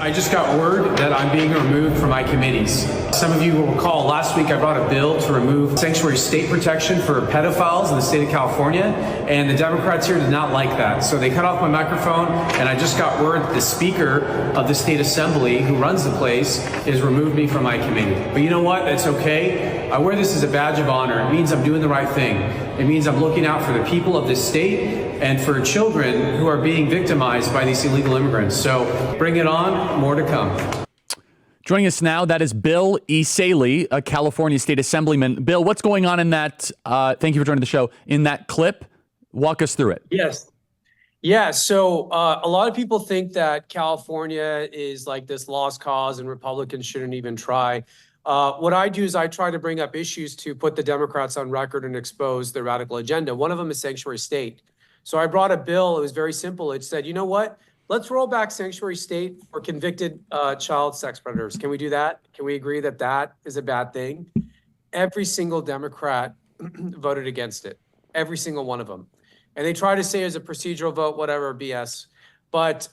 I just got word that I'm being removed from my committees. Some of you will recall last week I brought a bill to remove sanctuary state protection for pedophiles in the state of California, and the Democrats here did not like that. So they cut off my microphone, and I just got word that the Speaker of the State Assembly, who runs the place, has removed me from my committee. But you know what? That's okay. I wear this as a badge of honor. It means I'm doing the right thing. It means I'm looking out for the people of this state and for children who are being victimized by these illegal immigrants. So bring it on. More to come. Joining us now, that is Bill Essayli, a California state assemblyman. Bill, what's going on in that? Thank you for joining the show. In that clip, walk us through it. Yes. Yeah. So a lot of people think that California is like this lost cause and Republicans shouldn't even try. What I do is I try to bring up issues to put the Democrats on record and expose their radical agenda. One of them is sanctuary state. So I brought a bill. It was very simple. It said, you know what? Let's roll back sanctuary state for convicted child sex predators. Can we do that? Can we agree that that is a bad thing? Every single Democrat voted against it. Every single one of them. And they try to say it's a procedural vote, whatever, BS. But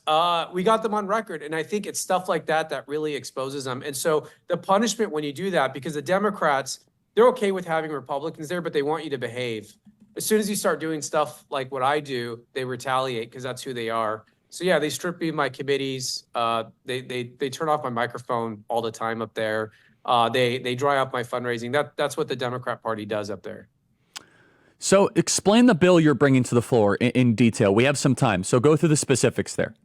we got them on record. And I think it's stuff like that that really exposes them. And so the punishment when you do that, because the Democrats, they're okay with having Republicans there, but they want you to behave. As soon as you start doing stuff like what I do, they retaliate because that's who they are. So yeah, they strip me of my committees. They turn off my microphone all the time up there. They dry up my fundraising. That's what the Democrat Party does up there. So explain the bill you're bringing to the floor in detail. We have some time, so go through the specifics there.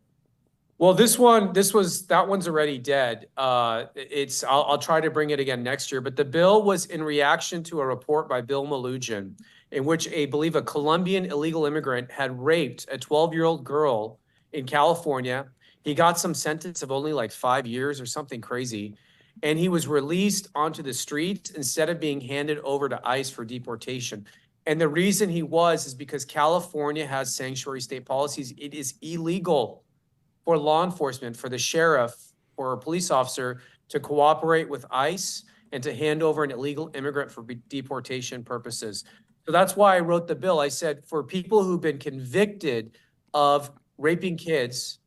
Well, that one's already dead. I'll try to bring it again next year. But the bill was in reaction to a report by Bill Malugin, in which I believe a Colombian illegal immigrant had raped a 12-year-old girl in California. He got some sentence of only like 5 years or something crazy. And he was released onto the streets instead of being handed over to ICE for deportation. And the reason he is because California has sanctuary state policies. It is illegal for law enforcement, for the sheriff or a police officer to cooperate with ICE and to hand over an illegal immigrant for deportation purposes. So that's why I wrote the bill. I said, for people who've been convicted of raping kids,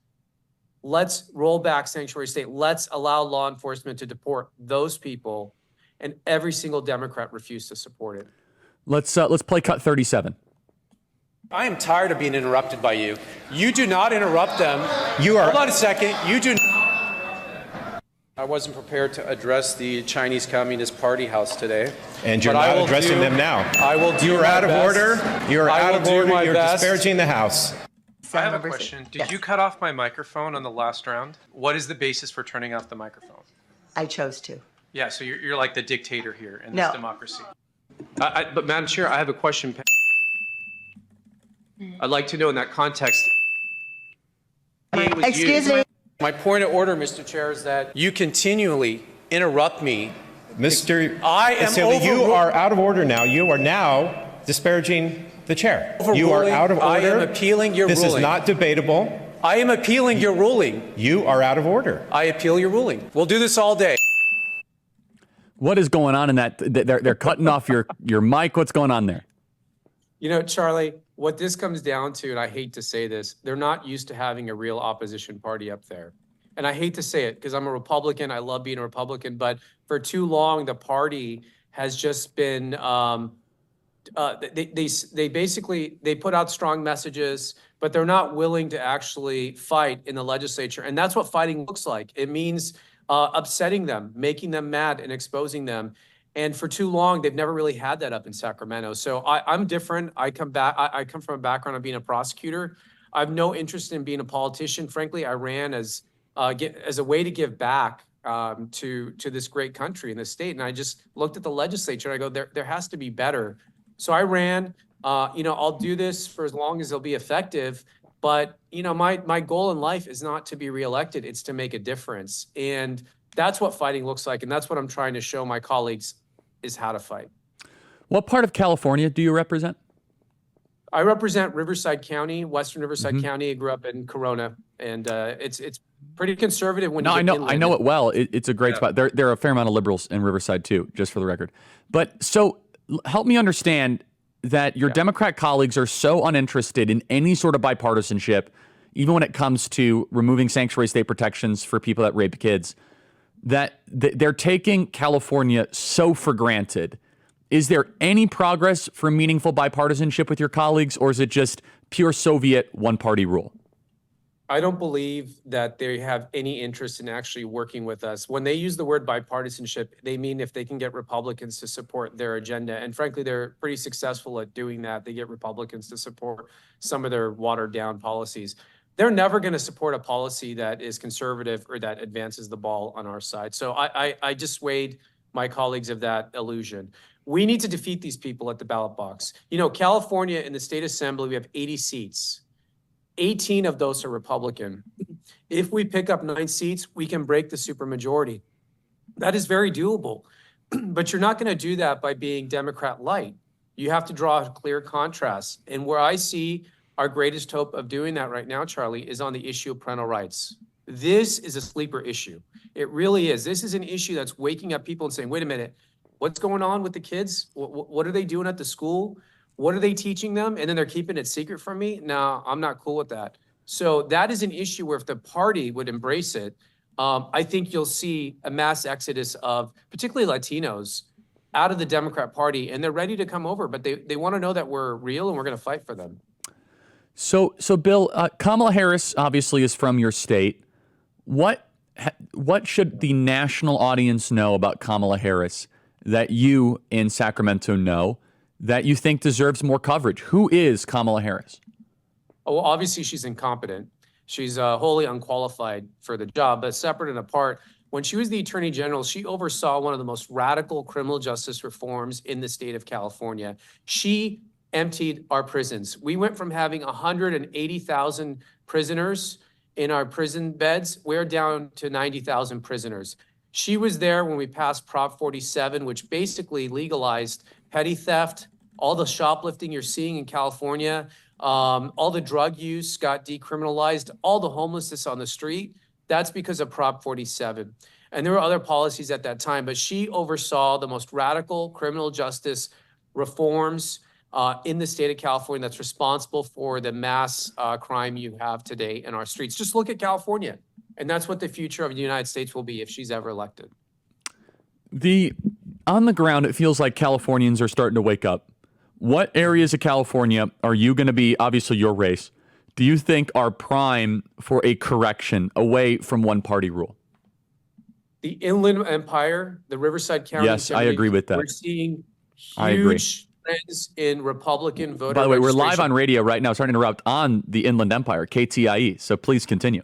let's roll back sanctuary state. Let's allow law enforcement to deport those people. And every single Democrat refused to support it. Let's play cut 37. I am tired of being interrupted by you. You do not interrupt them. Hold on a second. You do. I wasn't prepared to address the Chinese Communist Party house today. And you're not addressing them now. I will do. You are out of order. You are out of order. You're disparaging the House. I have a question. Did you cut off my microphone on the last round? What is the basis for turning off the microphone? I chose to. Yeah, so you're like the dictator here in this democracy. But Madam Chair, I have a question. I'd like to know in that context. Excuse me. My point of order, Mr. Chair, is that you continually interrupt me. Mr. Essayli, you are out of order now. You are now disparaging the chair. You are out of order. I am appealing your ruling. This is not debatable. I am appealing your ruling. You are out of order. I appeal your ruling. We'll do this all day. What is going on in that? They're cutting off your mic. What's going on there? You know, Charlie, what this comes down to, and I hate to say this, they're not used to having a real opposition party up there. And I hate to say it because I'm a Republican. I love being a Republican. But for too long, the party has just been, they basically put out strong messages, but they're not willing to actually fight in the legislature. And that's what fighting looks like. It means upsetting them, making them mad and exposing them. And for too long, they've never really had that up in Sacramento. So I'm different. I come from a background of being a prosecutor. I have no interest in being a politician. Frankly, I ran as a way to give back to this great country and this state. And I just looked at the legislature and I go, there has to be better. So I ran. I'll do this for as long as it'll be effective. But my goal in life is not to be reelected. It's to make a difference. And that's what fighting looks like. And that's what I'm trying to show my colleagues is how to fight. What part of California do you represent? I represent Riverside County, Western Riverside County. I grew up in Corona, and it's pretty conservative when you get inland. I know it well. It's a great spot. There are a fair amount of liberals in Riverside too, just for the record. But so help me understand that your Democrat colleagues are so uninterested in any sort of bipartisanship even when it comes to removing sanctuary state protections for people that rape kids, that they're taking California so for granted. Is there any progress for meaningful bipartisanship with your colleagues, or is it just pure Soviet one-party rule? I don't believe that they have any interest in actually working with us. When they use the word bipartisanship, they mean if they can get Republicans to support their agenda. And frankly, they're pretty successful at doing that. They get Republicans to support some of their watered down policies. They're never going to support a policy that is conservative or that advances the ball on our side. So I dissuade my colleagues of that illusion. We need to defeat these people at the ballot box. You know, California in the state assembly, we have 80 seats. 18 of those are Republican. If we pick up 9 seats, we can break the supermajority. That is very doable. But you're not going to do that by being Democrat light. You have to draw a clear contrast. And where I see our greatest hope of doing that right now, Charlie, is on the issue of parental rights. This is a sleeper issue. It really is. This is an issue that's waking up people and saying, wait a minute, what's going on with the kids? What are they doing at the school? What are they teaching them? And then they're keeping it secret from me? No, I'm not cool with that. So that is an issue where if the party would embrace it, I think you'll see a mass exodus of particularly Latinos out of the Democrat Party, and they're ready to come over, but they want to know that we're real and we're going to fight for them. So Bill, Kamala Harris obviously is from your state. What should the national audience know about Kamala Harris that you in Sacramento know that you think deserves more coverage? Who is Kamala Harris? Oh, well, obviously she's incompetent. She's wholly unqualified for the job, but separate and apart, when she was the Attorney General, she oversaw one of the most radical criminal justice reforms in the state of California. She emptied our prisons. We went from having 180,000 prisoners in our prison beds. We're down to 90,000 prisoners. She was there when we passed Prop 47, which basically legalized petty theft, all the shoplifting you're seeing in California, all the drug use got decriminalized, all the homelessness on the street. That's because of Prop 47. And there were other policies at that time, but she oversaw the most radical criminal justice reforms in the state of California that's responsible for the mass crime you have today in our streets. Just look at California. And that's what the future of the United States will be if she's ever elected. On the ground, it feels like Californians are starting to wake up. What areas of California are you going to be, obviously your race, do you think are prime for a correction away from one-party rule? The Inland Empire, the Riverside County. Yes, I agree with that. We're seeing huge trends in Republican voter By the way, we're live registration. on radio right now. Sorry to interrupt, on the Inland Empire, KTIE. So please continue.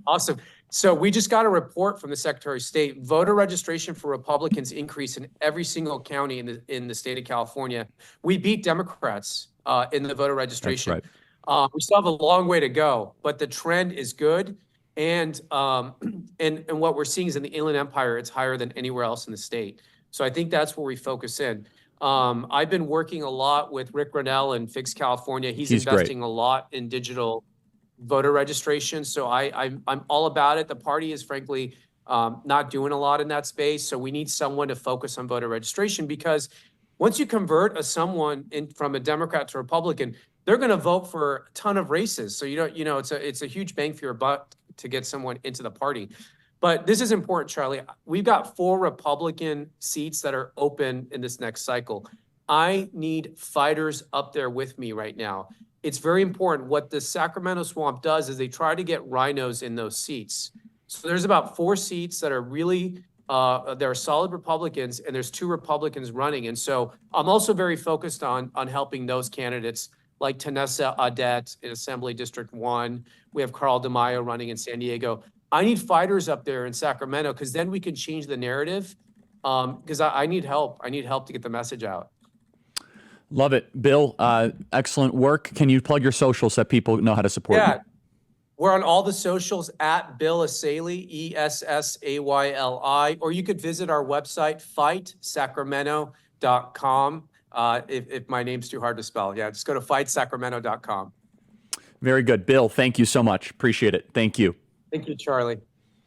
Awesome. So we just got a report from the Secretary of State. Voter registration for Republicans increased in every single county in the state of California. We beat Democrats in the voter registration. That's right. We still have a long way to go, but the trend is good. And what we're seeing is in the Inland Empire, it's higher than anywhere else in the state. So I think that's where we focus in. I've been working a lot with Rick Grenell in Fix California. He's investing a lot in digital voter registration. So I'm all about it. The party is frankly not doing a lot in that space. So we need someone to focus on voter registration, because once you convert someone from a Democrat to Republican, they're going to vote for a ton of races. So it's a huge bang for your buck to get someone into the party. But this is important, Charlie. We've got 4 Republican seats that are open in this next cycle. I need fighters up there with me right now. It's very important. What the Sacramento Swamp does is they try to get rhinos in those seats. So there's about 4 seats that are really, they're solid Republicans, and there's 2 Republicans running. And so I'm also very focused on helping those candidates like Tanessa Adet in Assembly District 1. We have Carl DeMaio running in San Diego. I need fighters up there in Sacramento, because then we can change the narrative, because I need help. I need help to get the message out. Love it. Bill, excellent work. Can you plug your socials so that people know how to support you? We're on all the socials at Bill Essayli, ESSAYLI, or you could visit our website, fightsacramento.com. If my name's too hard to spell. Yeah, just go to fightsacramento.com. Very good. Bill, thank you so much. Appreciate it. Thank you. Thank you, Charlie.